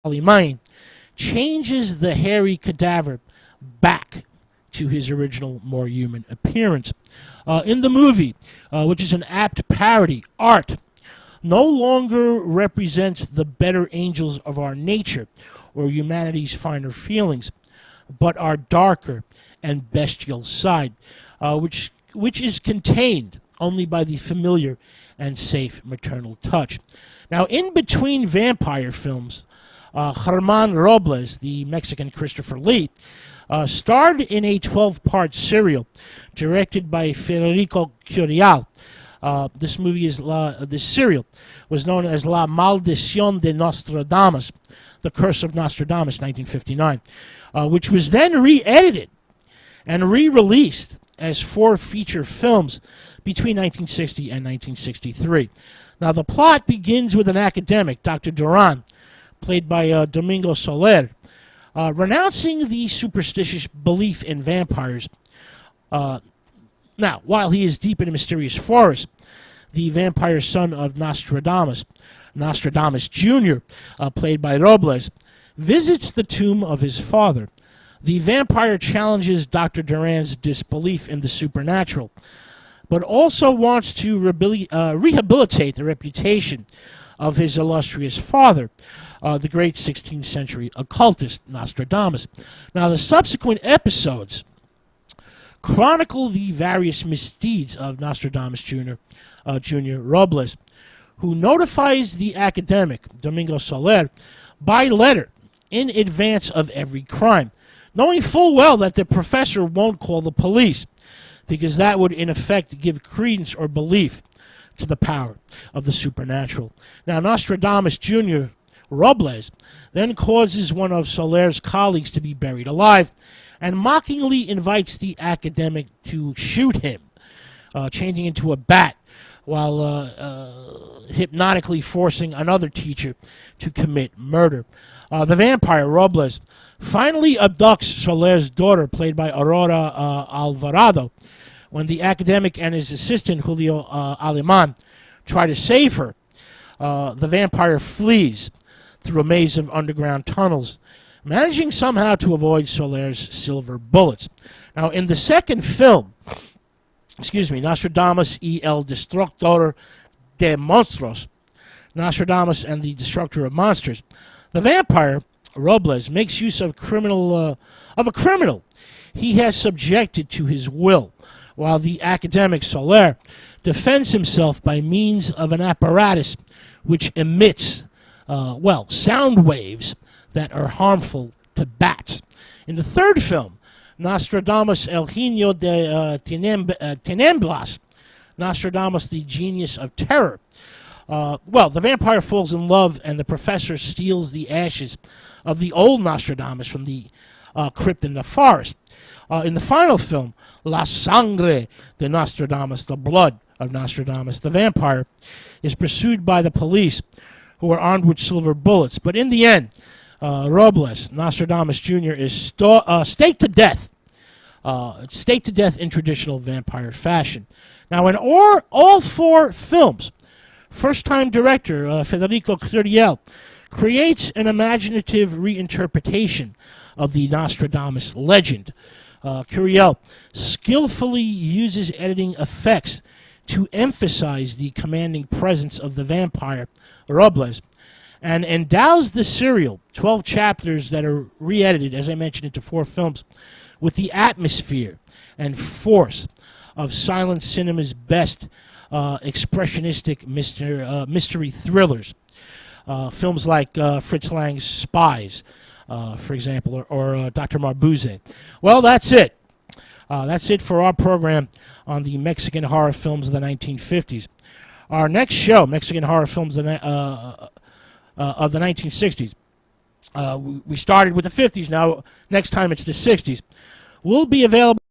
Alemán, changes the hairy cadaver back to his original, more human appearance. In the movie, which is an apt parody, art no longer represents the better angels of our nature or humanity's finer feelings, but our darker and bestial side, which is contained only by the familiar and safe maternal touch. Now, in between vampire films, Germán Robles, the Mexican Christopher Lee, starred in a 12-part serial directed by Federico Curial. This serial was known as La Maldición de Nostradamus, The Curse of Nostradamus, 1959, which was then re-edited and re-released as 4 feature films between 1960 and 1963. Now, the plot begins with an academic, Dr. Duran, played by Domingo Soler, renouncing the superstitious belief in vampires. Now, while he is deep in a mysterious forest, the vampire son of Nostradamus, Nostradamus Jr., played by Robles, visits the tomb of his father. The vampire challenges Dr. Duran's disbelief in the supernatural, but also wants to rehabilitate the reputation of his illustrious father, the great 16th century occultist Nostradamus. Now, the subsequent episodes chronicle the various misdeeds of Nostradamus Jr., Robles, who notifies the academic, Domingo Soler, by letter in advance of every crime, knowing full well that the professor won't call the police, because that would in effect give credence or belief to the power of the supernatural. Now, Nostradamus Jr., Robles, then causes one of Soler's colleagues to be buried alive and mockingly invites the academic to shoot him, changing into a bat while hypnotically forcing another teacher to commit murder. The vampire, Robles, finally abducts Soler's daughter, played by Aurora Alvarado. When the academic and his assistant, Julio Alemán, try to save her, the vampire flees through a maze of underground tunnels, managing somehow to avoid Soler's silver bullets. Now, in the second film, Nostradamus y el Destructor de Monstruos, Nostradamus and the Destructor of Monsters, the vampire, Robles, makes use of a criminal he has subjected to his will, while the academic Soler defends himself by means of an apparatus which emits, sound waves that are harmful to bats. In the third film, Nostradamus El Genio de Tinieblas, Nostradamus the Genius of Terror, the vampire falls in love and the professor steals the ashes of the old Nostradamus from the crypt in the forest. In the final film, La Sangre de Nostradamus, the blood of Nostradamus, the vampire is pursued by the police, who are armed with silver bullets. But in the end, Robles, Nostradamus Jr., is staked to death. Staked to death in traditional vampire fashion. Now, in all 4 films, first-time director Federico Curiel creates an imaginative reinterpretation of the Nostradamus legend. Curiel skillfully uses editing effects to emphasize the commanding presence of the vampire, Robles, and endows the serial, 12 chapters that are re-edited, as I mentioned, into 4 films, with the atmosphere and force of silent cinema's best expressionistic mystery thrillers. Films like Fritz Lang's Spies, for example, or Dr. Marbuse. Well, that's it. That's it for our program on the Mexican horror films of the 1950s. Our next show, Mexican horror films of the 1960s. We started with the 50s. Now, next time it's the 60s. Will be available